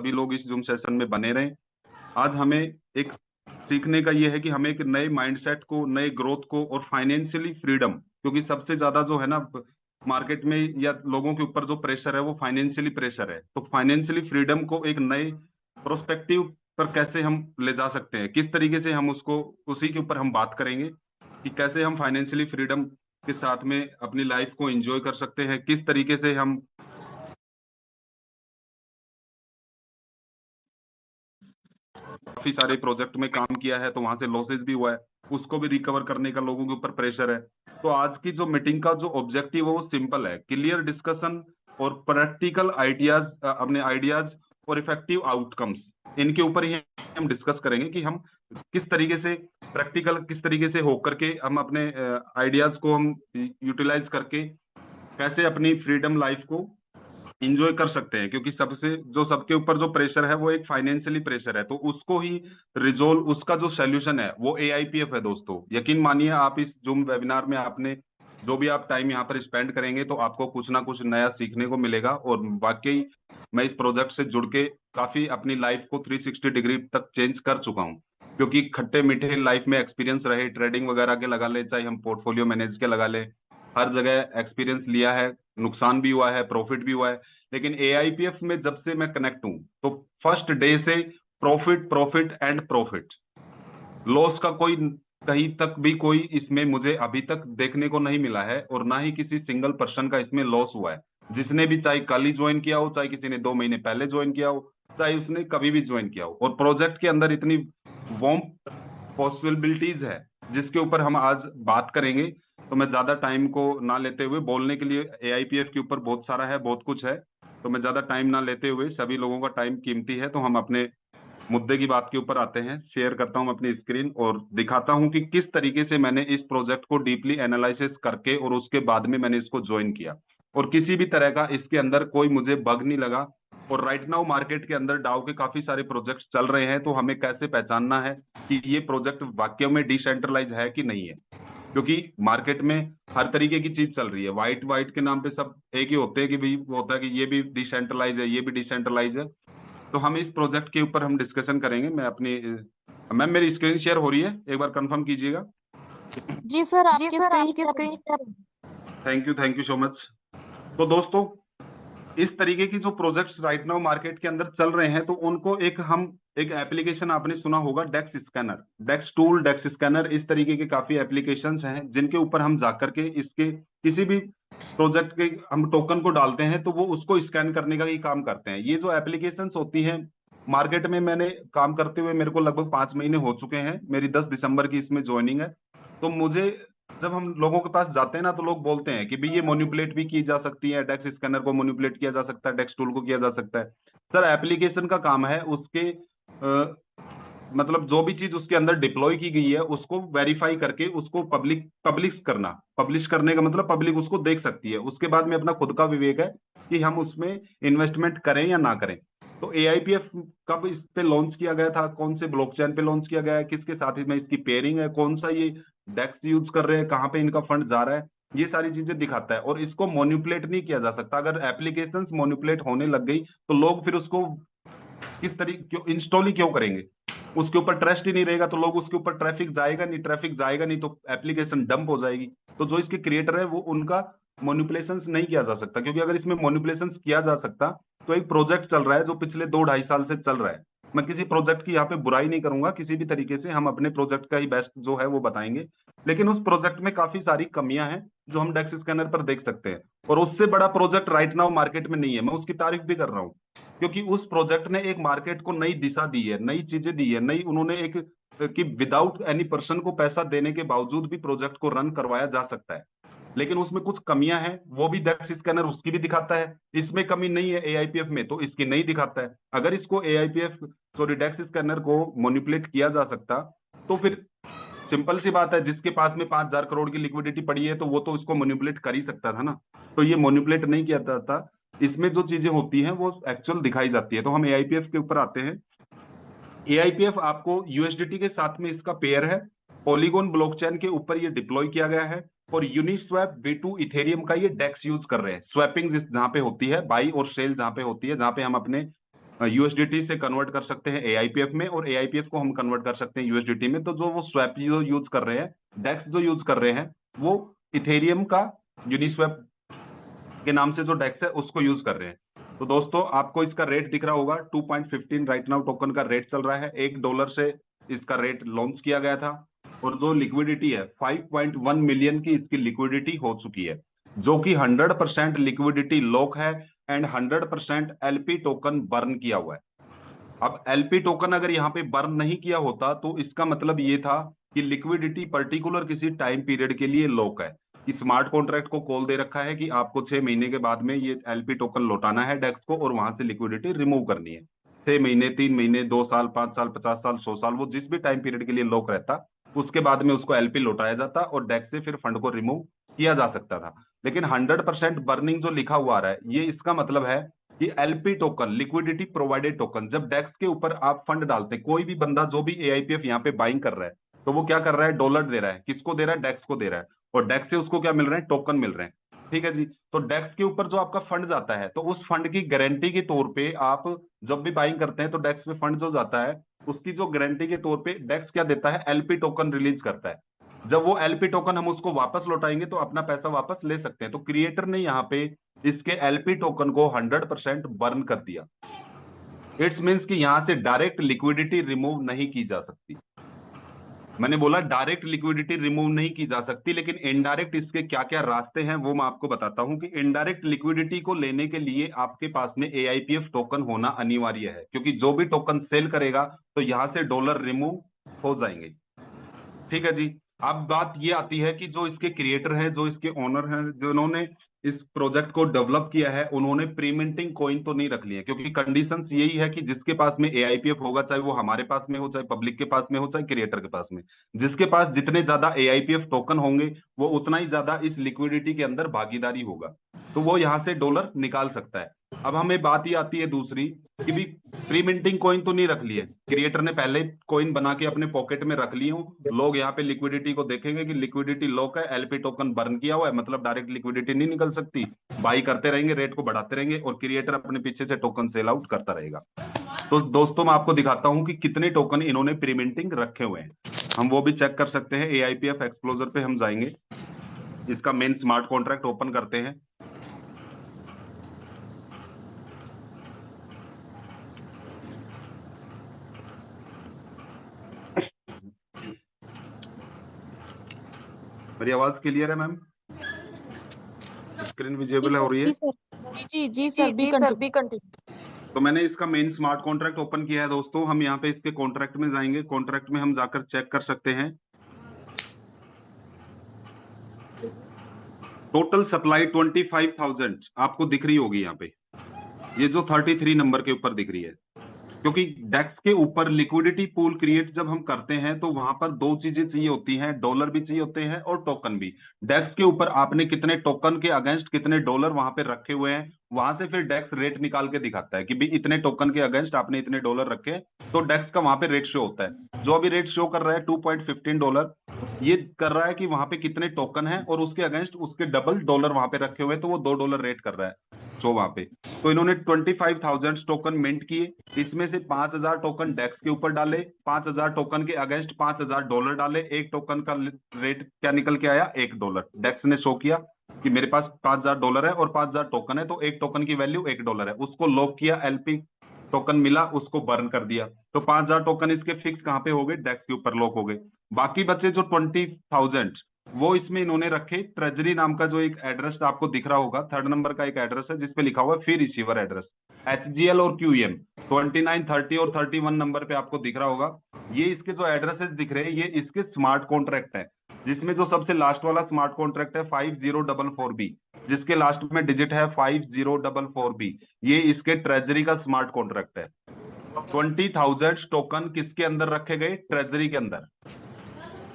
सभी लोग इस जूम सेशन में बने रहें। आज हमें एक सीखने का ये है कि हमें एक नए माइंडसेट को, नए ग्रोथ को और फाइनेंशियली फ्रीडम, क्योंकि सबसे ज्यादा जो है ना मार्केट में या लोगों के ऊपर जो प्रेशर है वो फाइनेंशियली प्रेशर है। तो फाइनेंशियली फ्रीडम को एक नए प्रोस्पेक्टिव पर कैसे हम ले जा सकते हैं, किस तरीके से हम उसको, उसी के ऊपर हम बात करेंगे कि कैसे हम फाइनेंशियली फ्रीडम के साथ में अपनी लाइफ को एंजॉय कर सकते हैं, किस तरीके से हम काफी सारे प्रोजेक्ट में काम किया है तो वहां से लॉसेस भी हुआ है, उसको भी रिकवर करने का लोगों के ऊपर प्रेशर है। तो आज की जो मीटिंग का जो ऑब्जेक्टिव है वो सिंपल है, क्लियर डिस्कशन और प्रैक्टिकल आइडियाज, अपने आइडियाज और इफेक्टिव आउटकम्स, इनके ऊपर ही हम डिस्कस करेंगे कि हम किस तरीके से प्रैक्टिकल, किस तरीके से होकर के हम अपने आइडियाज को हम यूटिलाइज करके कैसे अपनी फ्रीडम लाइफ को इंजॉय कर सकते हैं। क्योंकि सबसे जो सबके ऊपर जो प्रेशर है वो एक फाइनेंशियली प्रेशर है, तो उसको ही रिजोल्व, उसका जो सोल्यूशन है वो एआईपीएफ है दोस्तों। यकीन मानिए, आप इस जूम वेबिनार में आपने जो भी आप टाइम यहाँ पर स्पेंड करेंगे तो आपको कुछ ना कुछ नया सीखने को मिलेगा। और वाकई मैं इस प्रोजेक्ट से जुड़ के काफी अपनी लाइफ को 360 डिग्री तक चेंज कर चुका हूँ। क्योंकि खट्टे मीठे लाइफ में एक्सपीरियंस रहे, ट्रेडिंग वगैरह के लगा ले, चाहे हम पोर्टफोलियो मैनेज के लगा ले, हर जगह एक्सपीरियंस लिया है, नुकसान भी हुआ है, प्रॉफिट भी हुआ है। लेकिन एआईपीएफ में जब से मैं कनेक्ट हूं तो फर्स्ट डे से profit profit and profit, loss का कोई कहीं तक भी कोई इसमें मुझे अभी तक देखने को नहीं मिला है, और ना ही किसी सिंगल पर्सन का इसमें लॉस हुआ है। जिसने भी, चाहे कल ही ज्वाइन किया हो, चाहे किसी ने 2 महीने पहले ज्वाइन किया हो, चाहे उसने कभी भी ज्वाइन किया हो, और प्रोजेक्ट के अंदर इतनी वॉर्म पॉसिबिलिटीज है जिसके ऊपर हम आज बात करेंगे। तो मैं ज्यादा टाइम को ना लेते हुए, बोलने के लिए एआईपीएफ के ऊपर बहुत सारा है, बहुत कुछ है, तो मैं ज्यादा टाइम ना लेते हुए, सभी लोगों का टाइम कीमती है, तो हम अपने मुद्दे की बात के ऊपर आते हैं। शेयर करता हूं अपनी स्क्रीन और दिखाता हूं कि किस तरीके से मैंने इस प्रोजेक्ट को डीपली एनालिसिस करके और उसके बाद में मैंने इसको ज्वाइन किया, और किसी भी तरह का इसके अंदर कोई मुझे बग नहीं लगा। और राइट नाउ मार्केट के अंदर डाउ के काफी सारे प्रोजेक्ट्स चल रहे हैं, तो हमें कैसे पहचानना है कि ये प्रोजेक्ट वाकई में डिसेंट्रलाइज है कि नहीं है। क्योंकि मार्केट में हर तरीके की चीज चल रही है, वाइट वाइट के नाम पे सब एक ही होते हैं कि भाई वो होता है कि ये भी डिसेंट्रलाइज है, ये भी डिसेंट्रलाइज है। तो हम इस प्रोजेक्ट के ऊपर हम डिस्कशन करेंगे। मैं अपनी, मैम मेरी स्क्रीन शेयर हो रही है, एक बार कंफर्म कीजिएगा। जी सर, आपकी screen share. Thank you so much. तो दोस्तों, इस तरीके की जो प्रोजेक्ट्स राइट नाउ मार्केट के अंदर चल रहे हैं, तो उनको एक एप्लीकेशन आपने सुना होगा, डेक्स स्कैनर, डेक्स टूल, डेक्स स्कैनर, इस तरीके के काफी एप्लीकेशंस हैं जिनके ऊपर हम जाकर के इसके किसी भी प्रोजेक्ट के हम टोकन को डालते हैं तो वो उसको स्कैन करने का ही काम करते हैं। ये जो एप्लीकेशंस होती हैं मार्केट में, मैंने काम करते हुए मेरे को लगभग 5 महीने हो चुके हैं, मेरी 10 दिसंबर की इसमें ज्वाइनिंग है। तो मुझे, जब हम लोगों के पास जाते हैं ना, तो लोग बोलते हैं कि भाई ये मैनिपुलेट भी की जा सकती है, डेक्स स्कैनर को मैनिपुलेट किया जा सकता है, डेक्स टूल को किया जा सकता है। सर, एप्लीकेशन का काम है उसके मतलब जो भी चीज उसके अंदर डिप्लॉय की गई है उसको वेरीफाई करके उसको पब्लिश करना। पब्लिश करने का मतलब पब्लिक उसको देख सकती है, उसके बाद में अपना खुद का विवेक है कि हम उसमें इन्वेस्टमेंट करें या ना करें। तो एआईपीएफ कब इस पे लॉन्च किया गया था, कौन से ब्लॉकचेन पे लॉन्च किया गया है, किसके साथ में इसकी पेयरिंग है, कौन सा ये डेक्स यूज कर रहे हैं, कहाँ पे इनका फंड जा रहा है, ये सारी चीजें दिखाता है। और इसको मोन्यूपुलेट नहीं किया जा सकता। अगर एप्लीकेशंस मोन्यूपुलेट होने लग गई तो लोग फिर उसको किस तरीके, क्यों इंस्टॉल ही क्यों करेंगे, उसके ऊपर ट्रस्ट ही नहीं रहेगा, तो लोग उसके ऊपर ट्रैफिक जाएगा नहीं, ट्रैफिक जाएगा नहीं तो एप्लीकेशन डंप हो जाएगी। तो जो इसके क्रिएटर है वो उनका मोनिपुलेशन नहीं किया जा सकता, क्योंकि अगर इसमें मोनिपुलेशन किया जा सकता तो एक प्रोजेक्ट चल रहा है जो पिछले 2-2.5 साल से चल रहा है। मैं किसी प्रोजेक्ट की यहाँ पे बुराई नहीं करूंगा, किसी भी तरीके से हम अपने प्रोजेक्ट का ही बेस्ट जो है वो बताएंगे, लेकिन उस प्रोजेक्ट में काफी सारी कमियां हैं जो हम डेक्स स्कैनर पर देख सकते हैं। और उससे बड़ा प्रोजेक्ट राइट नाउ मार्केट में नहीं है, मैं उसकी तारीफ भी कर रहा हूँ, क्योंकि उस प्रोजेक्ट ने एक मार्केट को नई दिशा दी है, नई चीजें दी है, नई उन्होंने एक कि विदाउट एनी पर्सन को पैसा देने के बावजूद भी प्रोजेक्ट को रन करवाया जा सकता है। लेकिन उसमें कुछ कमियां हैं, वो भी डेक्स स्कैनर उसकी भी दिखाता है। इसमें कमी नहीं है एआईपीएफ में, तो इसकी नहीं दिखाता है। अगर इसको एआईपीएफ, सॉरी, डेक्स स्कैनर को मैनिपुलेट किया जा सकता तो फिर सिंपल सी बात है, जिसके पास में 5,000 करोड़ की लिक्विडिटी पड़ी है तो वो तो इसको मैनिपुलेट कर ही सकता था ना। तो ये मैनिपुलेट नहीं किया जाता, इसमें जो चीजें होती हैं वो एक्चुअल दिखाई जाती है। तो हम एआईपीएफ के ऊपर आते हैं। एआईपीएफ आपको यूएसडीटी के साथ में इसका पेयर है, पॉलीगॉन ब्लॉकचेन के ऊपर ये डिप्लॉय किया गया है, और यूनिस्वैप V2 इथेरियम का ये डेक्स यूज कर रहे हैं। स्वैपिंग जहां पे होती है, बाई और सेल जहां पे होती है, जहां पे हम अपने यूएसडीटी से कन्वर्ट कर सकते हैं एआईपीएफ में, और एआईपीएफ को हम कन्वर्ट कर सकते हैं यूएसडीटी में। तो जो वो स्वैप जो यूज कर रहे हैं, डेक्स जो यूज कर रहे हैं, वो इथेरियम का यूनिस्वैप के नाम से जो डेक्स है उसको यूज कर रहे हैं। तो दोस्तों आपको इसका रेट दिख रहा होगा, 2.15 राइट नाउ टोकन का रेट चल रहा है। $1 से इसका रेट लॉन्च किया गया था, और जो लिक्विडिटी है 5.1 मिलियन की इसकी लिक्विडिटी हो चुकी है, जो कि 100% लिक्विडिटी लॉक है एंड 100% एलपी टोकन बर्न किया हुआ है। अब एलपी टोकन अगर यहाँ पे बर्न नहीं किया होता तो इसका मतलब ये था कि लिक्विडिटी पर्टिकुलर किसी टाइम पीरियड के लिए लॉक है, कि स्मार्ट कॉन्ट्रैक्ट को कॉल दे रखा है कि आपको 6 महीने के बाद में ये एलपी टोकन लौटाना है डेक्स को, और वहां से लिक्विडिटी रिमूव करनी है। 6 महीने, 3 महीने, 2 साल, 5 साल, 50 साल, 100 साल, वो जिस भी टाइम पीरियड के लिए लॉक रहता, उसके बाद में उसको एलपी लौटाया जाता और डेक्स से फिर फंड को रिमूव किया जा सकता था। लेकिन 100% बर्निंग जो लिखा हुआ आ रहा है, ये इसका मतलब है कि LP token, liquidity provided token, जब डेक्स के ऊपर आप फंड डालते हैं, कोई भी बंदा जो भी एआईपीएफ यहाँ पे बाइंग कर रहा है, तो वो क्या कर रहा है, डॉलर दे रहा है। किसको दे रहा है? डेक्स को दे रहा है, और डेक्स से उसको क्या मिल रहे हैं? टोकन मिल रहे हैं। ठीक है जी। तो डेक्स के ऊपर जो आपका फंड जाता है, तो उस फंड की गारंटी के तौर पे आप जब भी बाइंग करते हैं, तो डेक्स में फंड जो जाता है, उसकी जो गारंटी के तौर पे डेक्स क्या देता है? एलपी टोकन रिलीज करता है। जब वो एलपी टोकन हम उसको वापस लौटाएंगे तो अपना पैसा वापस ले सकते हैं। तो क्रिएटर ने यहाँ पे इसके एलपी टोकन को 100% बर्न कर दिया। इट्स मीन्स कि यहां से डायरेक्ट लिक्विडिटी रिमूव नहीं की जा सकती। मैंने बोला डायरेक्ट लिक्विडिटी रिमूव नहीं की जा सकती, लेकिन इनडायरेक्ट इसके क्या क्या रास्ते हैं वो मैं आपको बताता हूं। कि इनडायरेक्ट लिक्विडिटी को लेने के लिए आपके पास में एआईपीएफ टोकन होना अनिवार्य है, क्योंकि जो भी टोकन सेल करेगा तो यहां से डॉलर रिमूव हो जाएंगे। ठीक है जी। अब बात ये आती है कि जो इसके क्रिएटर हैं, जो इसके ओनर हैं, जिन्होंने इस प्रोजेक्ट को डेवलप किया है, उन्होंने प्रीमिंटिंग कॉइन तो नहीं रख लिए, क्योंकि कंडीशंस यही है कि जिसके पास में एआईपीएफ होगा, चाहे वो हमारे पास में हो, चाहे पब्लिक के पास में हो, चाहे क्रिएटर के पास में, जिसके पास जितने ज्यादा एआईपीएफ टोकन होंगे वो उतना ही ज्यादा इस लिक्विडिटी के अंदर भागीदारी होगा, तो वो यहां से डॉलर निकाल सकता है। अब हमें बात ये आती है दूसरी कि भी प्री मिंटिंग कॉइन तो नहीं रख लिए, क्रिएटर ने पहले कॉइन बना के अपने पॉकेट में रख लिए हो। लोग यहाँ पे लिक्विडिटी को देखेंगे कि लिक्विडिटी लॉक है, एलपी टोकन बर्न किया हुआ है, मतलब डायरेक्ट लिक्विडिटी नहीं निकल सकती, बाई करते रहेंगे, रेट को बढ़ाते रहेंगे, और क्रिएटर अपने पीछे से टोकन सेल आउट करता रहेगा। तो दोस्तों मैं आपको दिखाता हूं कि कितने टोकन इन्होंने प्री मिंटिंग रखे हुए हैं, हम वो भी चेक कर सकते हैं। एआईपीएफ एक्सप्लोजर पे हम जाएंगे, इसका मेन स्मार्ट कॉन्ट्रैक्ट ओपन करते हैं। मेरी आवाज क्लियर है मैम? स्क्रीन विजिबल हो रही है? जी सर, बी कंटिन्यू। तो मैंने इसका मेन स्मार्ट कॉन्ट्रैक्ट ओपन किया है दोस्तों। हम यहाँ पे इसके कॉन्ट्रैक्ट में जाएंगे, कॉन्ट्रैक्ट में हम जाकर चेक कर सकते हैं। टोटल सप्लाई 25,000 आपको दिख रही होगी यहाँ पे, ये जो 33 नंबर के ऊपर दिख रही है, क्योंकि डेक्स के ऊपर लिक्विडिटी पूल क्रिएट जब हम करते हैं तो वहां पर दो चीजें चाहिए होती हैं, डॉलर भी चाहिए होते हैं और टोकन भी। डेक्स के ऊपर आपने कितने टोकन के अगेंस्ट कितने डॉलर वहां पे रखे हुए हैं, वहां से फिर डेक्स रेट निकाल के दिखाता है कि भी इतने टोकन के अगेंस्ट आपने इतने डॉलर रखे, तो डेक्स का वहां पे रेट शो होता है। जो अभी रेट शो कर रहा है $2.15, ये कर रहा है कि वहां पे कितने टोकन है और उसके अगेंस्ट उसके डबल डॉलर वहां पे रखे हुए, तो वो $2 रेट कर रहा है शो वहां पे। तो इन्होंने 25,000 टोकन मिंट किए, इसमें से 5,000 टोकन डेक्स के ऊपर डाले, 5,000 टोकन के अगेंस्ट $5,000 डाले। एक टोकन का रेट क्या निकल के आया? $1। डेक्स ने शो किया कि मेरे पास $5,000 है और 5,000 टोकन है, तो एक टोकन की वैल्यू $1 है। उसको लॉक किया, एलपी टोकन मिला, उसको बर्न कर दिया। तो 5,000 टोकन इसके फिक्स कहां पे हो गए? डेक्स के ऊपर लॉक हो गए। बाकी बचे जो 20,000 वो इसमें इन्होंने रखे ट्रेजरी नाम का जो एक एड्रेस आपको दिख रहा होगा, 3rd नंबर का एक एड्रेस है जिसपे लिखा हुआ है फी रिसीवर एड्रेस, HGL और QEM 29, 30 और 31 नंबर पे आपको दिख रहा होगा। ये इसके जो एड्रेसेस दिख रहे हैं, ये इसके स्मार्ट कॉन्ट्रैक्ट है, जिसमें जो सबसे लास्ट वाला स्मार्ट कॉन्ट्रैक्ट है 5044B, जिसके लास्ट में डिजिट है 5044B, ये इसके ट्रेजरी का स्मार्ट कॉन्ट्रैक्ट है। 20,000 टोकन किसके अंदर रखे गए? ट्रेजरी के अंदर।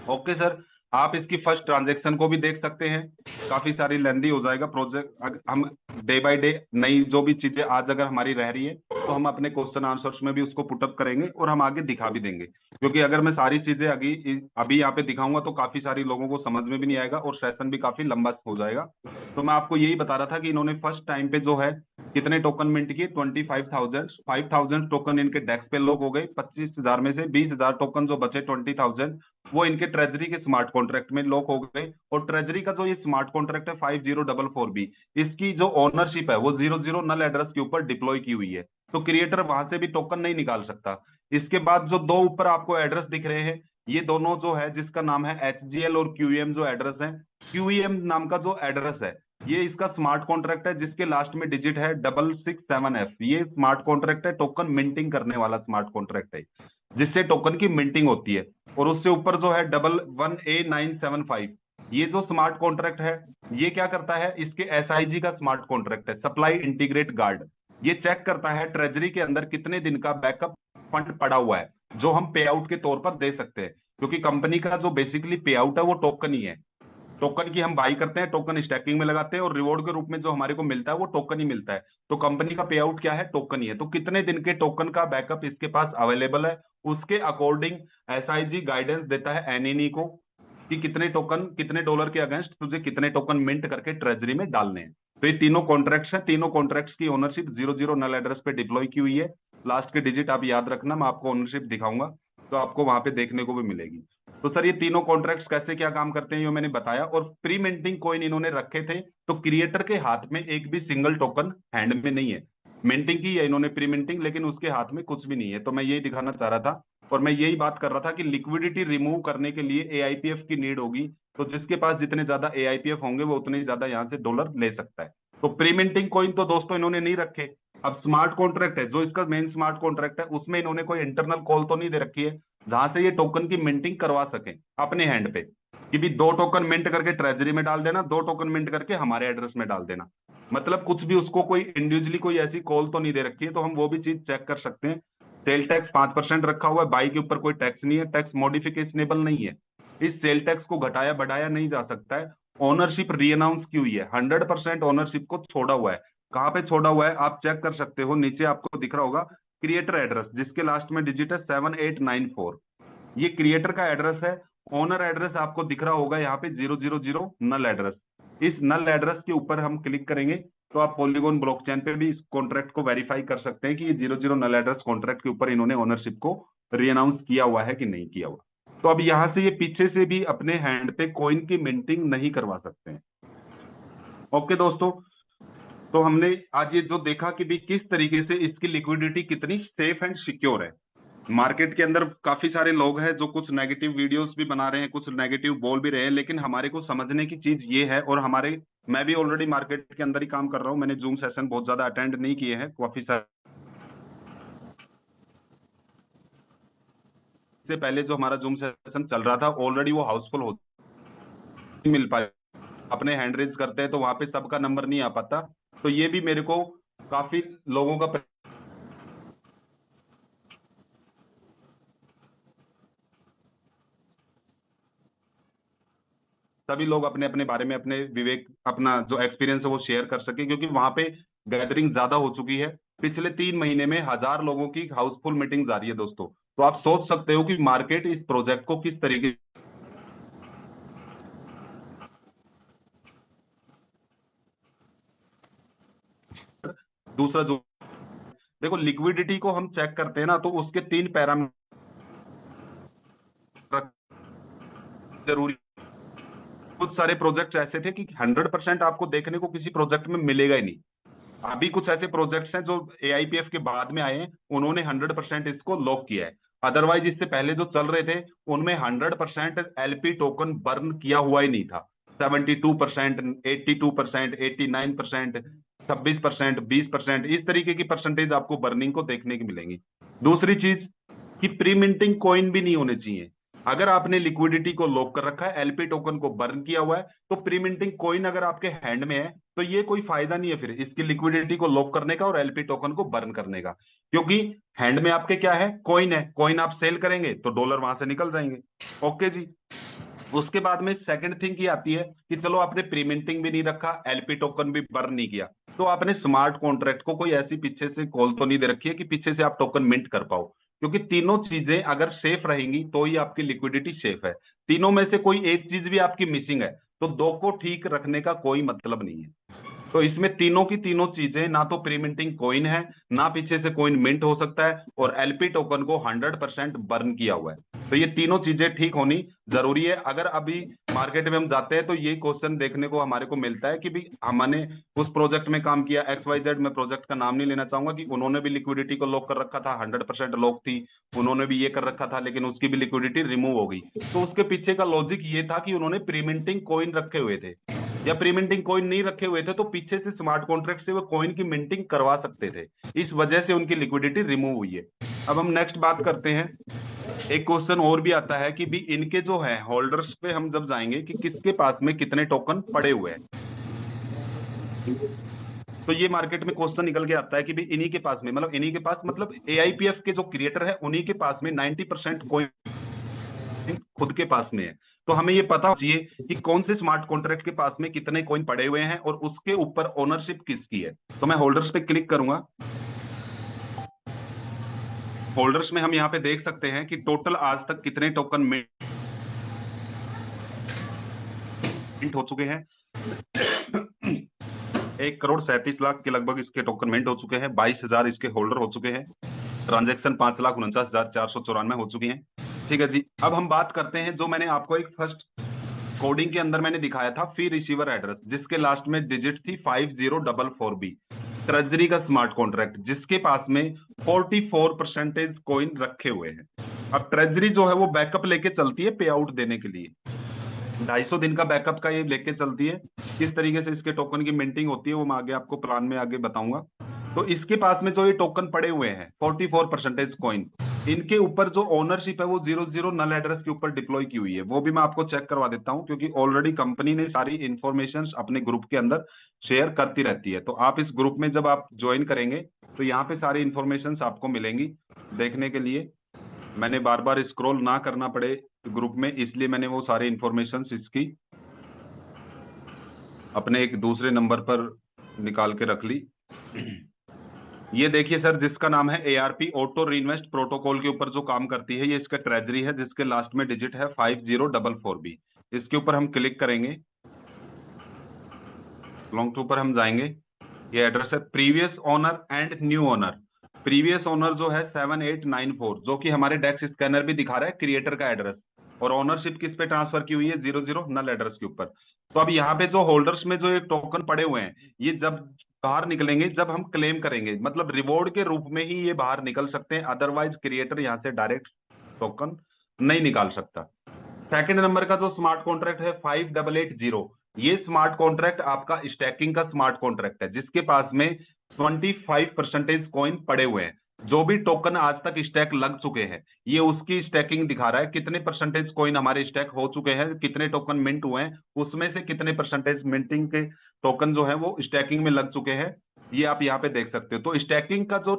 ओके सर, आप इसकी फर्स्ट ट्रांजैक्शन को भी देख सकते हैं, काफी सारी लेंदी हो जाएगा प्रोजेक्ट। हम डे बाय डे नई जो भी चीजें आज अगर हमारी रह रही है तो हम अपने क्वेश्चन आंसर्स में भी उसको पुटअप करेंगे और हम आगे दिखा भी देंगे, क्योंकि अगर मैं सारी चीजें अभी यहाँ पे दिखाऊंगा तो काफी सारी लोगों को समझ में भी नहीं आएगा और सेशन भी काफी लंबा हो जाएगा। तो मैं आपको यही बता रहा था कि इन्होंने फर्स्ट टाइम पे जो है कितने टोकन मिंट किए? 25,000। 5,000 टोकन इनके डेस्क पे लॉक हो गए। 25,000 में से 20,000 टोकन जो बचे 20,000 वो इनके ट्रेजरी के स्मार्ट कॉन्ट्रैक्ट में लॉक हो गए। और ट्रेजरी का जो ये स्मार्ट कॉन्ट्रैक्ट है 5044B, इसकी जो ओनरशिप है वो 00 नल एड्रेस के ऊपर डिप्लॉय की हुई है, तो क्रिएटर वहां से भी टोकन नहीं निकाल सकता। इसके बाद जो दो ऊपर आपको एड्रेस दिख रहे हैं, ये दोनों जो है जिसका नाम है HGL और QEM जो एड्रेस है, QEM नाम का जो एड्रेस है ये इसका स्मार्ट कॉन्ट्रैक्ट है जिसके लास्ट में डिजिट है 667F। ये स्मार्ट कॉन्ट्रैक्ट है, टोकन मिंटिंग करने वाला स्मार्ट कॉन्ट्रैक्ट है, जिससे टोकन की मिंटिंग होती है। और उससे ऊपर जो है 11A975, ये जो स्मार्ट कॉन्ट्रैक्ट है ये क्या करता है? इसके SIG का स्मार्ट कॉन्ट्रैक्ट है, सप्लाई इंटीग्रेट गार्ड। ये चेक करता है ट्रेजरी के अंदर कितने दिन का बैकअप फंड पड़ा हुआ है जो हम पे आउट के तौर पर दे सकते हैं, क्योंकि कंपनी का जो बेसिकली पे आउट है वो टोकन ही है। टोकन की हम बाई करते हैं, टोकन स्टैकिंग में लगाते हैं और रिवॉर्ड के रूप में जो हमारे को मिलता है वो टोकन ही मिलता है। तो कंपनी का पे आउट क्या है? टोकन ही है। तो कितने दिन के टोकन का बैकअप इसके पास अवेलेबल है, उसके अकॉर्डिंग SIG गाइडेंस देता है एनएनई को कि कितने टोकन, कितने डॉलर के अगेंस्ट तुझे कितने टोकन मिंट करके ट्रेजरी में डालने हैं। तो ये तीनों कॉन्ट्रैक्ट्स हैं, तीनों कॉन्ट्रैक्ट्स की ओनरशिप 00 नल एड्रेस पे डिप्लॉय की हुई है। लास्ट के डिजिट आप याद रखना, मैं आपको ओनरशिप दिखाऊंगा तो आपको वहां पे देखने को भी मिलेगी। तो सर ये तीनों कॉन्ट्रैक्ट्स कैसे क्या काम करते हैं ये मैंने बताया। और प्री मिंटिंग कॉइन इन्होंने रखे थे, तो क्रिएटर के हाथ में एक भी सिंगल टोकन हैंड में नहीं है। मिंटिंग की है इन्होंने प्री मिंटिंग, लेकिन उसके हाथ में कुछ भी नहीं है। तो मैं यही दिखाना चाह रहा था, और मैं यही बात कर रहा था कि लिक्विडिटी रिमूव करने के लिए AIPF की नीड होगी। तो जिसके पास जितने ज्यादा AIPF होंगे वो उतने ज्यादा यहाँ से डॉलर ले सकता है। तो प्री मिंटिंग कॉइन तो दोस्तों इन्होंने नहीं रखे। अब स्मार्ट कॉन्ट्रैक्ट है जो इसका मेन स्मार्ट कॉन्ट्रैक्ट है, उसमें इन्होंने कोई इंटरनल कॉल तो नहीं दे रखी है जहां से ये टोकन की मिंटिंग करवा सके अपने हैंड पे, कि भी 2 टोकन मिंट करके ट्रेजरी में डाल देना, 2 टोकन मिंट करके हमारे एड्रेस में डाल देना। मतलब कुछ भी उसको कोई इंडिविजुअली कोई ऐसी कॉल तो नहीं दे रखी है। तो हम वो भी चीज चेक कर सकते हैं। सेल टैक्स 5% रखा हुआ है, बाई के ऊपर कोई टैक्स नहीं है, टैक्स मॉडिफिकेशनेबल नहीं है, इस सेल टैक्स को घटाया बढ़ाया नहीं जा सकता है। ओनरशिप रीअनाउंस की हुई है, 100% ओनरशिप को छोड़ा हुआ है। कहाँ पे छोड़ा हुआ है आप चेक कर सकते हो, नीचे आपको दिख रहा होगा क्रिएटर एड्रेस जिसके लास्ट में डिजिट है 7894, ये क्रिएटर का एड्रेस है। ओनर एड्रेस आपको दिख रहा होगा यहाँ पे 000 नल एड्रेस। इस नल एड्रेस के ऊपर हम क्लिक करेंगे तो आप पॉलीगॉन ब्लॉकचेन पे भी इस कॉन्ट्रैक्ट को वेरीफाई कर सकते हैं कि ये 00 नल एड्रेस कॉन्ट्रैक्ट के ऊपर इन्होंने ओनरशिप को रीअनाउंस किया हुआ है कि नहीं किया हुआ। तो अब यहां से ये पीछे से भी अपने हैंड पे कॉइन की मिंटिंग नहीं करवा सकते हैं। ओके दोस्तों, तो हमने आज ये जो देखा कि भी किस तरीके से इसकी लिक्विडिटी कितनी सेफ एंड सिक्योर है। मार्केट के अंदर काफी सारे लोग हैं जो कुछ नेगेटिव वीडियोस भी बना रहे हैं, कुछ नेगेटिव बोल भी रहे हैं, लेकिन हमारे को समझने की चीज ये है, और मैं भी ऑलरेडी मार्केट के अंदर ही काम कर रहा हूँ, मैंने जूम सेशन बहुत ज्यादा अटेंड नहीं किए हैं काफी सारे। से पहले जो हमारा जूम सेशन चल रहा था ऑलरेडी वो हाउसफुल हो मिल पाए, अपने हैंड रेज करते हैं तो वहां पे सबका नंबर नहीं आ पाता। तो ये भी मेरे को काफी लोगों का सभी लोग अपने अपने बारे में अपने विवेक, अपना जो एक्सपीरियंस है वो शेयर कर सके, क्योंकि वहां पे गैदरिंग ज्यादा हो चुकी है। पिछले 3 महीने में 1000 लोगों की हाउसफुल मीटिंग जारी है दोस्तों। तो आप सोच सकते हो कि मार्केट इस प्रोजेक्ट को किस तरीके। दूसरा जो देखो लिक्विडिटी को हम चेक करते हैं ना, तो उसके 3 पैरामीटर जरूरी। कुछ सारे प्रोजेक्ट्स ऐसे थे कि 100% आपको देखने को किसी प्रोजेक्ट में मिलेगा ही नहीं। अभी कुछ ऐसे प्रोजेक्ट्स हैं जो AIPF के बाद में आए हैं, उन्होंने 100% इसको लॉक किया है। अदरवाइज इससे पहले जो चल रहे थे उनमें 100% LP टोकन बर्न किया हुआ ही नहीं था। 72%, 82%, 89%, 26%, 20%, इस तरीके की परसेंटेज आपको बर्निंग को देखने की मिलेंगी। दूसरी चीज कि प्री मिंटिंग कॉइन भी नहीं होने चाहिए। अगर आपने लिक्विडिटी को लॉक कर रखा है, LP टोकन को बर्न किया हुआ है, तो प्री मिंटिंग कॉइन अगर आपके हैंड में है तो ये कोई फायदा नहीं है फिर इसकी लिक्विडिटी को लॉक करने का और LP टोकन को बर्न करने का, क्योंकि हैंड में आपके क्या है? कॉइन है। कॉइन आप सेल करेंगे तो डॉलर वहां से निकल जाएंगे। ओके जी। उसके बाद में सेकंड थिंग ये आती है कि चलो आपने प्री मिंटिंग भी नहीं रखा, LP टोकन भी बर्न नहीं किया, तो आपने स्मार्ट कॉन्ट्रैक्ट को कोई ऐसी पीछे से कॉल तो नहीं दे रखी है कि पीछे से आप टोकन मिंट कर पाओ। क्योंकि तीनों चीजें अगर सेफ रहेंगी तो ही आपकी लिक्विडिटी सेफ है। तीनों में से कोई एक चीज भी आपकी मिसिंग है तो दो को ठीक रखने का कोई मतलब नहीं है। तो इसमें तीनों की तीनों चीजें, ना तो प्रीमिंटिंग कॉइन है, ना पीछे से कॉइन मिंट हो सकता है, और एलपी टोकन को 100% बर्न किया हुआ है। तो ये तीनों चीजें ठीक होनी जरूरी है। अगर अभी मार्केट में हम जाते हैं तो ये क्वेश्चन देखने को हमारे को मिलता है कि भाई हमने उस प्रोजेक्ट में काम किया XYZ, मैं प्रोजेक्ट का नाम नहीं लेना चाहूंगा, कि उन्होंने भी लिक्विडिटी को लॉक कर रखा था, 100% लॉक थी, उन्होंने भी ये कर रखा था, लेकिन उसकी भी लिक्विडिटी रिमूव हो गई। तो उसके पीछे का लॉजिक ये था कि उन्होंने प्रीमिंटिंग कॉइन रखे हुए थे, या प्रीमिंटिंग कॉइन नहीं रखे हुए थे तो पीछे से स्मार्ट कॉन्ट्रैक्ट से वो कॉइन की मिंटिंग करवा सकते थे, इस वजह से उनकी लिक्विडिटी रिमूव हुई है। अब हम नेक्स्ट बात करते हैं। एक क्वेश्चन और भी आता है कि भी इनके जो है होल्डर्स पे हम जब जाएंगे कि किसके पास में कितने टोकन पड़े हुए हैं, तो ये मार्केट में क्वेश्चन निकल के आता है कि भी इन्हीं के पास में, मतलब इन्हीं के पास, मतलब AIPF के जो क्रिएटर है उन्हीं के पास में 90% कॉइन खुद के पास में है। तो हमें ये पता चाहिए कि कौन से स्मार्ट कॉन्ट्रैक्ट के पास में कितने कॉइन पड़े हुए हैं और उसके ऊपर ओनरशिप किसकी है। तो मैं होल्डर्स पे क्लिक करूंगा। होल्डर्स में हम यहाँ पे देख सकते हैं कि टोटल आज तक कितने टोकन मिंट हो चुके हैं। 1,37,00,000 के लगभग इसके टोकन मिंट हो चुके हैं, 22,000 इसके होल्डर हो चुके हैं, ट्रांजैक्शन 5,49,494 हो चुकी हैं। ठीक है जी। अब हम बात करते हैं, जो मैंने आपको एक फर्स्ट कोडिंग के अंदर मैंने दिखाया था, फी रिसीवर एड्रेस, जिसके लास्ट में डिजिट थी 5044B, ट्रेजरी का स्मार्ट कॉन्ट्रैक्ट जिसके पास में 44% कॉइन रखे हुए हैं। अब ट्रेजरी जो है वो बैकअप लेके चलती है पे आउट देने के लिए, 250 दिन का बैकअप का ये लेके चलती है। किस तरीके से इसके टोकन की मिंटिंग होती है वो मैं आगे आपको प्लान में आगे बताऊंगा। तो इसके पास में जो ये टोकन पड़े हुए हैं 44% कॉइन, इनके ऊपर जो ओनरशिप है वो 00 नल एड्रेस के ऊपर डिप्लॉय की हुई है। वो भी मैं आपको चेक करवा देता हूं, क्योंकि ऑलरेडी कंपनी ने सारी इंफॉर्मेशन अपने ग्रुप के अंदर शेयर करती रहती है। तो आप इस ग्रुप में जब आप ज्वाइन करेंगे तो यहाँ पे सारी इंफॉर्मेशन आपको मिलेंगी देखने के लिए। मैंने बार बार स्क्रॉल ना करना पड़े ग्रुप में, इसलिए मैंने वो सारी इंफॉर्मेशन इसकी अपने एक दूसरे नंबर पर निकाल के रख ली। ये देखिए सर, जिसका नाम है ARP ऑटो रीइन्वेस्ट प्रोटोकॉल के ऊपर जो काम करती है, ये इसका ट्रेजरी है जिसके लास्ट में डिजिट है 5044B। इसके ऊपर हम क्लिक करेंगे, लॉन्ग टू पर हम जाएंगे। ये एड्रेस है previous owner and new owner. Previous owner जो है 7894, जो कि हमारे डेक्स स्कैनर भी दिखा रहा है क्रिएटर का एड्रेस, और ओनरशिप किस पे ट्रांसफर की हुई है, 00 नल एड्रेस के ऊपर। तो अब यहाँ पे जो होल्डर्स में जो एक टोकन पड़े हुए हैं, ये जब बाहर निकलेंगे, जब हम क्लेम करेंगे, मतलब रिवॉर्ड के रूप में ही ये बाहर निकल सकते हैं, अदरवाइज क्रिएटर यहाँ से डायरेक्ट टोकन नहीं निकाल सकता। सेकंड नंबर का जो स्मार्ट कॉन्ट्रैक्ट है 5880, ये स्मार्ट कॉन्ट्रैक्ट आपका स्टैकिंग का स्मार्ट कॉन्ट्रैक्ट है, जिसके पास में 25% कॉइन पड़े हुए हैं। जो भी टोकन आज तक स्टैक लग चुके हैं, ये उसकी स्टैकिंग दिखा रहा है, कितने परसेंटेज कॉइन हमारे स्टैक हो चुके हैं, कितने टोकन मिंट हुए हैं, उसमें से कितने परसेंटेज मिंटिंग के टोकन जो है वो स्टैकिंग में लग चुके हैं, ये आप यहाँ पे देख सकते हो। तो स्टैकिंग का जो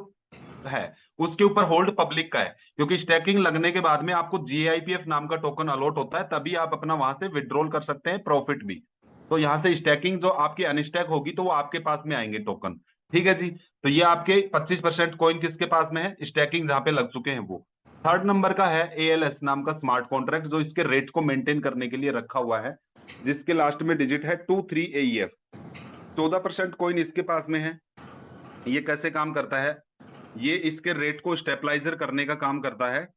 है उसके ऊपर होल्ड पब्लिक का है, क्योंकि स्टैकिंग लगने के बाद में आपको GIPF नाम का टोकन अलॉट होता है, तभी आप अपना वहां से विड्रॉल कर सकते हैं प्रॉफिट भी। तो यहाँ से स्टैकिंग जो आपकी अनस्टैक होगी तो वो आपके पास में आएंगे टोकन। ठीक है जी। तो ये आपके 25% कॉइन किसके पास में है, स्टैकिंग जहां पे लग चुके हैं वो। थर्ड नंबर का है ALS नाम का स्मार्ट कॉन्ट्रैक्ट, जो इसके रेट को मेंटेन करने के लिए रखा हुआ है, जिसके लास्ट में डिजिट है 23 AEF। 14% कॉइन इसके पास में है। ये कैसे काम करता है, ये इसके रेट को स्टेबलाइजर करने का काम करता है।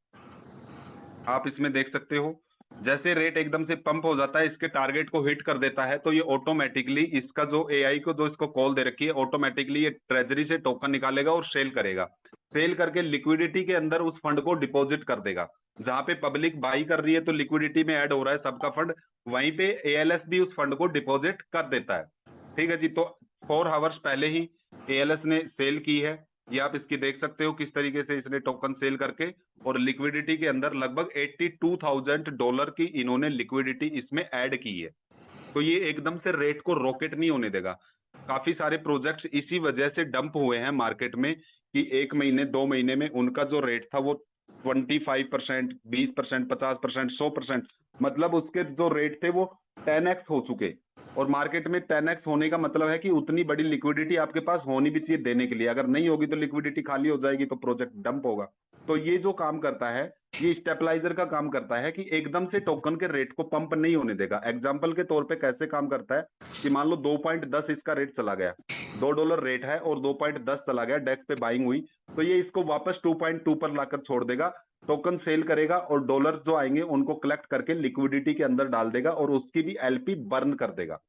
आप इसमें देख सकते हो, जैसे रेट एकदम से पंप हो जाता है, इसके टारगेट को हिट कर देता है, तो ये ऑटोमेटिकली इसका जो AI को जो इसको कॉल दे रखी है, ऑटोमेटिकली ये ट्रेजरी से टोकन निकालेगा और सेल करेगा। सेल करके लिक्विडिटी के अंदर उस फंड को डिपॉजिट कर देगा। जहां पे पब्लिक बाई कर रही है तो लिक्विडिटी में ऐड हो रहा है सबका फंड, वहीं पे ALS भी उस फंड को डिपॉजिट कर देता है। ठीक है जी। तो 4 आवर्स पहले ही ALS ने सेल की है, ये आप इसकी देख सकते हो किस तरीके से इसने टोकन सेल करके, और लिक्विडिटी के अंदर लगभग $82,000 की इन्होंने लिक्विडिटी इसमें ऐड की है। तो ये एकदम से रेट को रॉकेट नहीं होने देगा। काफी सारे प्रोजेक्ट्स इसी वजह से डंप हुए हैं मार्केट में, कि 1 महीने 2 महीने में उनका जो रेट था वो 25%, 20%, 50%, 100%, मतलब उसके जो रेट थे वो 10x हो चुके। और मार्केट में 10x होने का मतलब है कि उतनी बड़ी लिक्विडिटी आपके पास होनी भी चाहिए देने के लिए। अगर नहीं होगी तो लिक्विडिटी खाली हो जाएगी, तो प्रोजेक्ट डंप होगा। तो ये जो काम करता है ये स्टेबलाइजर का काम करता है कि एकदम से टोकन के रेट को पंप नहीं होने देगा। एग्जांपल के तौर पे कैसे काम करता है कि मान लो 2.10 इसका रेट चला गया, $2 रेट है और 2.10 चला गया, डेस्क पे बाइंग हुई, तो ये इसको वापस 2.2 पर लाकर छोड़ देगा, टोकन सेल करेगा और डॉलर जो आएंगे उनको कलेक्ट करके लिक्विडिटी के अंदर डाल देगा और उसकी भी एलपी बर्न कर देगा।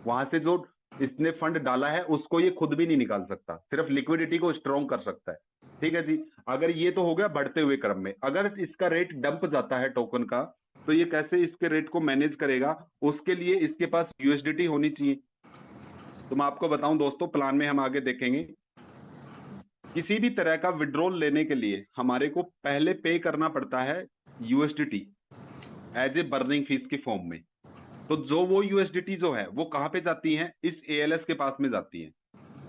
वहां से जो इसने फंड डाला है उसको ये खुद भी नहीं निकाल सकता, सिर्फ लिक्विडिटी को स्ट्रॉन्ग कर सकता है। ठीक है जी। अगर ये तो हो गया बढ़ते हुए क्रम में, अगर इसका रेट डंप जाता है टोकन का, तो ये कैसे इसके रेट को मैनेज करेगा? उसके लिए इसके पास यूएसडीटी होनी चाहिए। तो मैं आपको बताऊं दोस्तों, प्लान में हम आगे देखेंगे, किसी भी तरह का विड्रॉल लेने के लिए हमारे को पहले पे करना पड़ता है USDT as a burning fee के फॉर्म में। तो जो वो यूएसडीटी जो है वो कहां पे जाती है? इस एएलएस के पास में जाती है।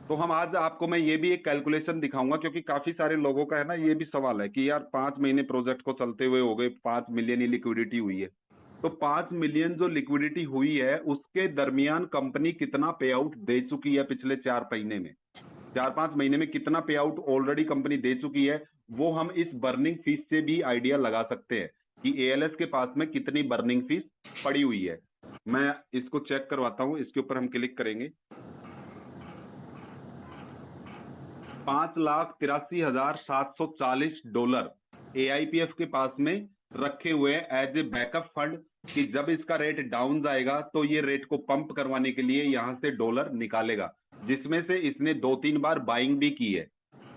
तो हम आज आपको मैं ये भी एक कैलकुलेशन दिखाऊंगा, क्योंकि काफी सारे लोगों का है ना ये भी सवाल है कि यार 5 महीने प्रोजेक्ट को चलते हुए हो गए, 5 मिलियन ही लिक्विडिटी हुई है। तो 5 मिलियन जो लिक्विडिटी हुई है उसके दरमियान कंपनी कितना पे आउट दे चुकी है पिछले 4 महीने में, 4-5 महीने में कितना पे आउट ऑलरेडी कंपनी दे चुकी है, वो हम इस बर्निंग फीस से भी आइडिया लगा सकते हैं कि एएलएस के पास में कितनी बर्निंग फीस पड़ी हुई है। मैं इसको चेक करवाता हूं, इसके ऊपर हम क्लिक करेंगे। $5,83,740 एआईपीएफ के पास में रखे हुए एज ए बैकअप फंड कि जब इसका रेट डाउन जाएगा तो ये रेट को पंप करवाने के लिए यहां से डॉलर निकालेगा, जिसमें से इसने 2-3 बार बाइंग भी की है।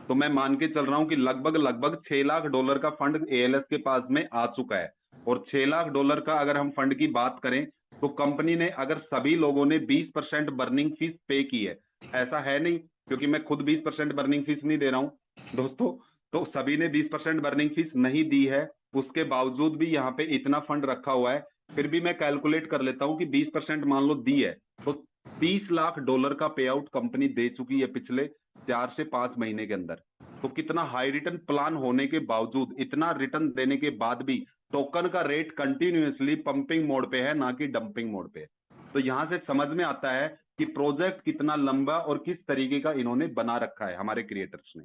तो मैं मान के चल रहा हूं कि लगभग $6 लाख का फंड एएलएस के पास में आ चुका है। और $6 लाख का अगर हम फंड की बात करें तो कंपनी ने अगर सभी लोगों ने 20% बर्निंग फीस पे की है, ऐसा है नहीं, क्योंकि मैं खुद 20% बर्निंग फीस नहीं दे रहा हूं दोस्तों, तो सभी ने 20% बर्निंग फीस नहीं दी है, उसके बावजूद भी यहाँ पे इतना फंड रखा हुआ है। फिर भी मैं कैलकुलेट कर लेता हूं कि 20% मान लो दी है, तो $30 लाख का पे आउट कंपनी दे चुकी है पिछले 4 से 5 महीने के अंदर। तो कितना हाई रिटर्न प्लान होने के बावजूद, इतना रिटर्न देने के बाद भी टोकन का रेट कंटिन्यूअसली पंपिंग मोड पे है, ना कि डंपिंग मोड पे है। तो यहां से समझ में आता है कि प्रोजेक्ट कितना लंबा और किस तरीके का इन्होंने बना रखा है हमारे क्रिएटर्स ने।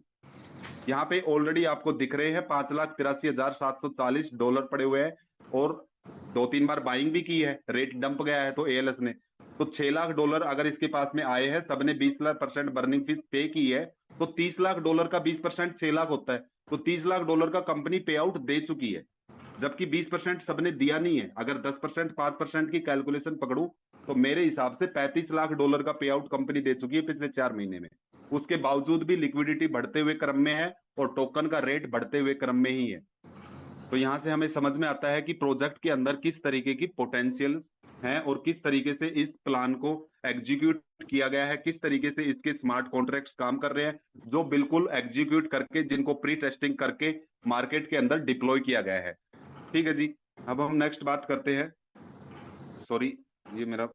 यहाँ पे ऑलरेडी आपको दिख रहे हैं $5,83,740 पड़े हुए हैं और 2-3 बार बाइंग भी की है, रेट डंप गया है तो एएलएस ने। तो $6 लाख अगर इसके पास में आए हैं, सबने 20% बर्निंग फीस पे की है, तो $30 लाख का 20% $6 लाख होता है। तो $30 लाख का कंपनी पे आउट दे चुकी है, जबकि 20% सबने दिया नहीं है। अगर 10% 5% की कैलकुलेशन पकड़ू तो मेरे हिसाब से $35 लाख का पे आउट कंपनी दे चुकी है पिछले 4 महीने में। उसके बावजूद भी लिक्विडिटी बढ़ते हुए क्रम में है और टोकन का रेट बढ़ते हुए क्रम में ही है। तो यहां से हमें समझ में आता है कि प्रोजेक्ट के अंदर किस तरीके की पोटेंशियल है और किस तरीके से इस प्लान को एग्जीक्यूट किया गया है, किस तरीके से इसके स्मार्ट कॉन्ट्रैक्ट्स काम कर रहे हैं, जो बिल्कुल एग्जीक्यूट करके, जिनको प्री टेस्टिंग करके मार्केट के अंदर डिप्लॉय किया गया है। ठीक है जी। अब हम नेक्स्ट बात करते हैं, सॉरी ये मेरा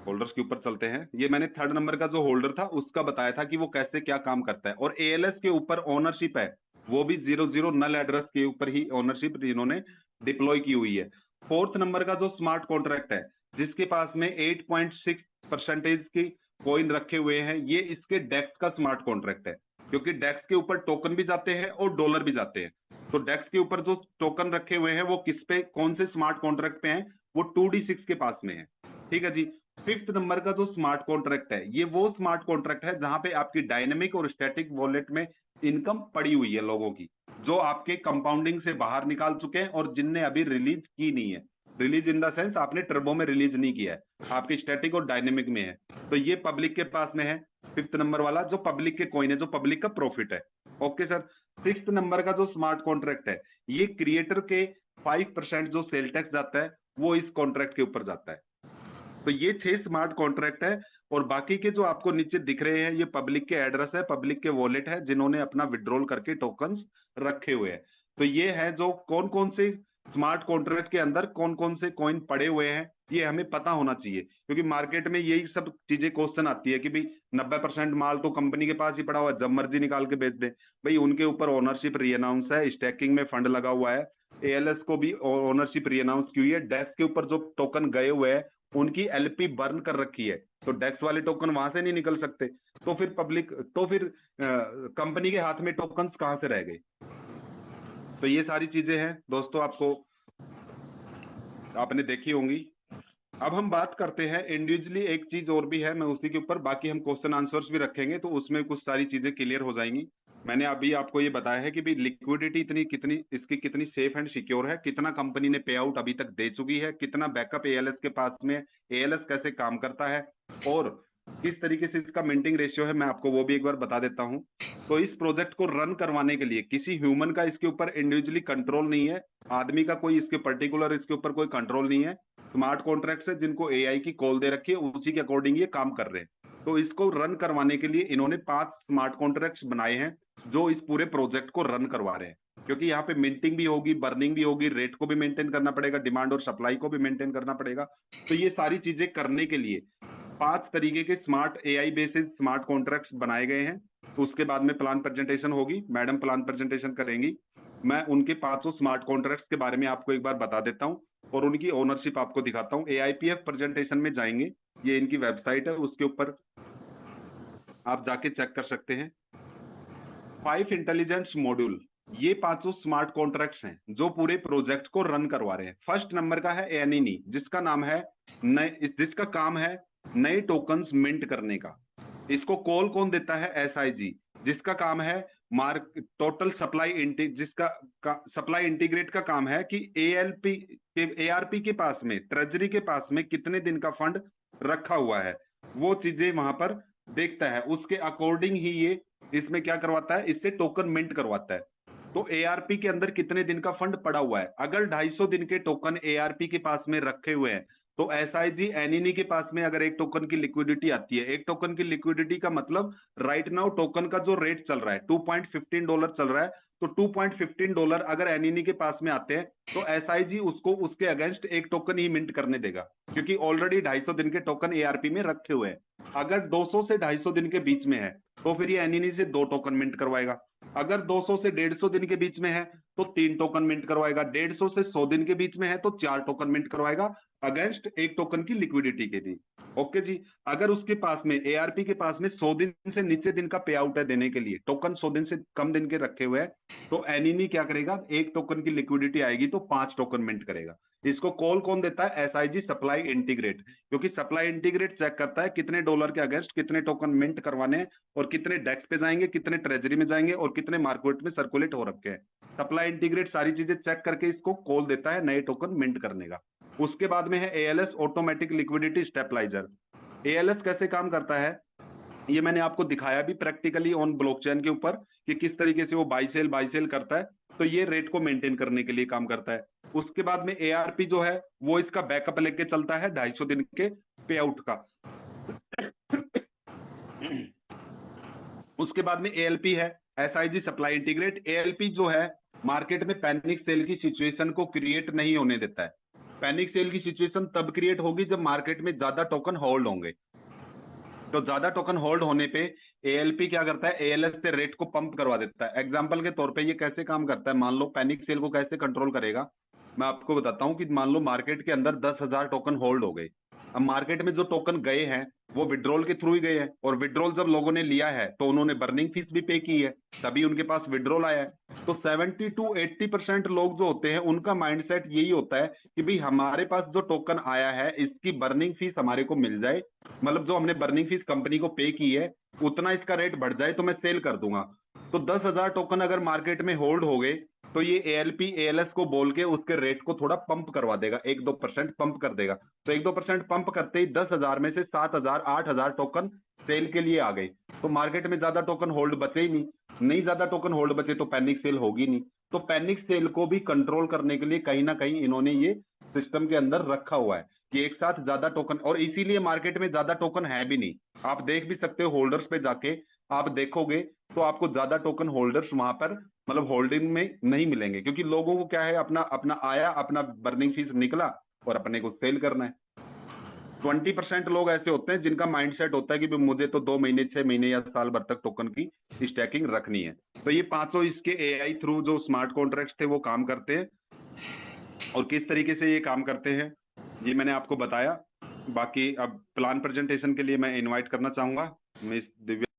होल्डर्स के ऊपर चलते हैं। ये मैंने 3rd नंबर का जो होल्डर था उसका बताया था कि वो कैसे क्या काम करता है, और एएलएस के ऊपर ओनरशिप है, वो भी 00 नल एड्रेस के ऊपर ही ओनरशिप इन्होंने डिप्लॉय की हुई है। 4th नंबर का जो स्मार्ट कॉन्ट्रैक्ट है, जिसके पास में 8.6% की कॉइन रखे हुए हैं, ये इसके डेक्स का स्मार्ट कॉन्ट्रैक्ट है, क्योंकि डेक्स के ऊपर टोकन भी जाते हैं और डॉलर भी जाते हैं। तो डेक्स के ऊपर जो टोकन रखे हुए हैं वो किस पे, कौन से स्मार्ट कॉन्ट्रैक्ट पे हैं? वो 2D6 के पास में है। ठीक है जी। 5th नंबर का जो स्मार्ट कॉन्ट्रैक्ट है, ये वो स्मार्ट कॉन्ट्रैक्ट है जहां पे आपकी डायनेमिक और स्टैटिक वॉलेट में इनकम पड़ी हुई है लोगों की, जो आपके कंपाउंडिंग से बाहर निकाल चुके हैं और जिनने अभी रिलीज की नहीं है। रिलीज इन द सेंस आपने टर्बो में रिलीज नहीं किया है, आपकी स्टैटिक और डायनेमिक में है। तो ये पब्लिक के पास में है 5th नंबर वाला, जो पब्लिक के कॉइन है, जो पब्लिक का प्रॉफिट है। Okay sir. 6th नंबर का जो स्मार्ट कॉन्ट्रैक्ट है, ये क्रिएटर के 5% जो सेल टैक्स जाता है वो इस कॉन्ट्रैक्ट के ऊपर जाता है। तो ये 6 स्मार्ट कॉन्ट्रैक्ट है, और बाकी के जो आपको नीचे दिख रहे हैं ये पब्लिक के एड्रेस है, पब्लिक के वॉलेट है, जिन्होंने अपना विड्रॉल करके टोकन्स रखे हुए हैं। तो ये है जो कौन कौन से स्मार्ट कॉन्ट्रैक्ट के अंदर कौन कौन से कॉइन पड़े हुए हैं, ये हमें पता होना चाहिए, क्योंकि मार्केट में यही सब चीजें क्वेश्चन आती है कि भाई 90% माल तो कंपनी के पास ही पड़ा हुआ है, जब मर्जी निकाल के बेच दे। भाई उनके ऊपर ओनरशिप रीअनाउंस है, स्टैकिंग में फंड लगा हुआ है, एएलएस को भी ओनरशिप रीअनाउंस की हुई है, डेस्क के ऊपर जो टोकन गए हुए हैं उनकी एलपी बर्न कर रखी है, तो डेस्क वाले टोकन वहां से नहीं निकल सकते। तो फिर कंपनी के हाथ में टोकन्स कहां से रह गए? तो ये सारी चीजें हैं दोस्तों, आपने देखी होंगी। अब हम बात करते हैं इंडिविजुअली, एक चीज और भी है, मैं उसी के ऊपर बाकी हम क्वेश्चन आंसर्स भी रखेंगे, तो उसमें कुछ सारी चीजें क्लियर हो जाएंगी। मैंने अभी आपको ये बताया है कि भी लिक्विडिटी इतनी कितनी इसकी कितनी सेफ एंड सिक्योर है, कितना कंपनी ने पे आउट अभी तक दे चुकी है, कितना बैकअप एएलएस के पास में, एएलएस कैसे काम करता है, और किस तरीके से इसका मिंटिंग रेशियो है, मैं आपको वो भी एक बार बता देता हूं। तो इस प्रोजेक्ट को रन करवाने के लिए किसी ह्यूमन का इसके ऊपर इंडिविजुअली कंट्रोल नहीं है, आदमी का कोई इसके पर्टिकुलर इसके ऊपर कोई कंट्रोल नहीं है। स्मार्ट कॉन्ट्रैक्ट्स है जिनको एआई की कॉल दे रखी है, उसी के अकॉर्डिंग ये काम कर रहे हैं। तो इसको रन करवाने के लिए इन्होंने 5 स्मार्ट कॉन्ट्रैक्ट्स बनाए हैं जो इस पूरे प्रोजेक्ट को रन करवा रहे हैं, क्योंकि यहाँ पे मिंटिंग भी होगी, बर्निंग भी होगी, रेट को भी मेंटेन करना पड़ेगा, डिमांड और सप्लाई को भी मेंटेन करना पड़ेगा। तो ये सारी चीजें करने के लिए 5 तरीके के smart AI basis smart contracts बनाए गए हैं। तो उसके बाद में प्लान प्रेजेंटेशन होगी, मैडम प्लान प्रेजेंटेशन करेंगी। मैं उनके 500 स्मार्ट कॉन्ट्रैक्ट्स के बारे में आपको एक बार बता देता हूं और उनकी ओनरशिप आपको दिखाता हूं। एआईपीएफ प्रेजेंटेशन में जाएंगे, ये इनकी वेबसाइट है, उसके ऊपर आप जाके चेक कर सकते हैं। 5 इंटेलिजेंस मॉड्यूल, ये 500 स्मार्ट कॉन्ट्रैक्ट्स हैं जो पूरे प्रोजेक्ट को रन करवा रहे हैं। फर्स्ट नंबर का है एनिनी, जिसका काम है नए टोकन्स मिंट करने का। इसको कॉल कौन देता है? एसआईजी, जिसका काम है टोटल सप्लाई सप्लाई इंटीग्रेट का काम है कि एआरपी के पास में, ट्रेजरी के पास में कितने दिन का फंड रखा हुआ है, वो चीजें वहां पर देखता है। उसके अकॉर्डिंग ही ये इसमें क्या करवाता है, इससे टोकन मिंट करवाता है। तो एआरपी के अंदर कितने दिन का फंड पड़ा हुआ है, अगर 250 दिन के टोकन एआरपी के पास में रखे हुए हैं, तो एसआईजी एनिनी के पास में अगर एक टोकन की लिक्विडिटी आती है, एक टोकन की लिक्विडिटी का मतलब राइट नाउ टोकन का जो रेट चल रहा है $2.15 चल रहा है, तो $2.15 अगर एनिनी के पास में आते हैं, तो एसआईजी उसको उसके अगेंस्ट एक टोकन ही मिंट करने देगा, क्योंकि ऑलरेडी 250 दिन के टोकन एआरपी में रखे हुए हैं। अगर 200 से 250 दिन के बीच में है, तो फिर ये एनिनी से 2 टोकन मिंट करवाएगा। अगर 200 से 150 दिन के बीच में है तो 3 टोकन मिंट करवाएगा। 150 से 100 दिन के बीच में है तो 4 टोकन मिंट करवाएगा अगेंस्ट एक टोकन की लिक्विडिटी के लिए। ओके जी। अगर उसके पास में एआरपी के पास में 100 दिन से नीचे दिन का पे आउट है देने के लिए, टोकन 100 दिन से कम दिन के रखे हुए हैं, तो एनिनी क्या करेगा, एक टोकन की लिक्विडिटी आएगी तो 5 टोकन मिंट करेगा। इसको कॉल कौन देता है? एसआईजी सप्लाई इंटीग्रेट, क्योंकि सप्लाई इंटीग्रेट चेक करता है कितने डॉलर के अगेंस्ट कितने टोकन मिंट करवाने हैं और कितने डेस्क पे जाएंगे, कितने ट्रेजरी में जाएंगे और कितने मार्केट में सर्कुलेट हो रखे हैं। सप्लाई इंटीग्रेट सारी चीजें चेक करके इसको कॉल देता है नए टोकन मिंट करने का। उसके बाद में है ALS automatic liquidity stabiliser. ALS कैसे काम करता है, ये मैंने आपको दिखाया भी प्रैक्टिकली ऑन ब्लॉकचेन के ऊपर कि किस तरीके से वो बाई सेल करता है। तो ये रेट को मेंटेन करने के लिए काम करता है। उसके बाद में एआरपी जो है वो इसका बैकअप लेके चलता है 250 दिन के पे आउट का। उसके बाद में एएलपी है, एसआईजी सप्लाई इंटीग्रेट। एएलपी जो है मार्केट में पैनिक सेल की सिचुएशन को क्रिएट नहीं होने देता है। पैनिक सेल की सिचुएशन तब क्रिएट होगी जब मार्केट में ज्यादा टोकन होल्ड होंगे। तो ज्यादा टोकन होल्ड होने पे एएलपी क्या करता है, एएलएस से रेट को पंप करवा देता है। एग्जांपल के तौर पे ये कैसे काम करता है, मान लो पैनिक सेल को कैसे कंट्रोल करेगा, मैं आपको बताता हूं कि मान लो मार्केट के अंदर 10,000 टोकन होल्ड हो गए। अब मार्केट में जो टोकन गए हैं वो विड्रॉल के थ्रू ही गए हैं, और विड्रॉल जब लोगों ने लिया है तो उन्होंने बर्निंग फीस भी पे की है, तभी उनके पास विड्रॉल आया है। तो 70 to 80% लोग जो होते हैं उनका माइंडसेट यही होता है कि भाई हमारे पास जो टोकन आया है इसकी बर्निंग फीस हमारे को मिल जाए, मतलब जो हमने बर्निंग फीस कंपनी को पे की है उतना इसका रेट बढ़ जाए तो मैं सेल कर दूंगा। तो 10,000 टोकन अगर मार्केट में होल्ड हो गए तो ये एएलपी एएलएस को बोल के उसके रेट को थोड़ा पंप करवा देगा, 1-2% पंप कर देगा। तो 1-2% पंप करते ही 10,000 में से 7,000 8,000 टोकन सेल के लिए आ गए। तो मार्केट में ज्यादा टोकन होल्ड बचे ही नहीं ज्यादा टोकन होल्ड बचे तो पैनिक सेल होगी नहीं। तो पैनिक सेल को भी कंट्रोल करने के लिए कहीं ना कहीं इन्होंने ये सिस्टम के अंदर रखा हुआ है कि एक साथ ज्यादा टोकन, और इसीलिए मार्केट में ज्यादा टोकन है भी नहीं। आप देख भी सकते हो होल्डर्स पे जाके आप देखोगे तो आपको ज्यादा टोकन होल्डर्स वहां पर मतलब होल्डिंग में नहीं मिलेंगे, क्योंकि लोगों को क्या है, अपना अपना आया, अपना बर्निंग फीस निकला और अपने को सेल करना है। 20% लोग ऐसे होते हैं जिनका माइंडसेट होता है कि मुझे तो 2 महीने 6 महीने या साल भर तक टोकन की स्टैकिंग रखनी है। तो ये 500 इसके एआई थ्रू जो स्मार्ट कॉन्ट्रैक्ट्स थे वो काम करते हैं, और किस तरीके से ये काम करते हैं ये मैंने आपको बताया। बाकी अब प्लान प्रेजेंटेशन के लिए मैं इनवाइट करना चाहूंगा मिस दिव्या।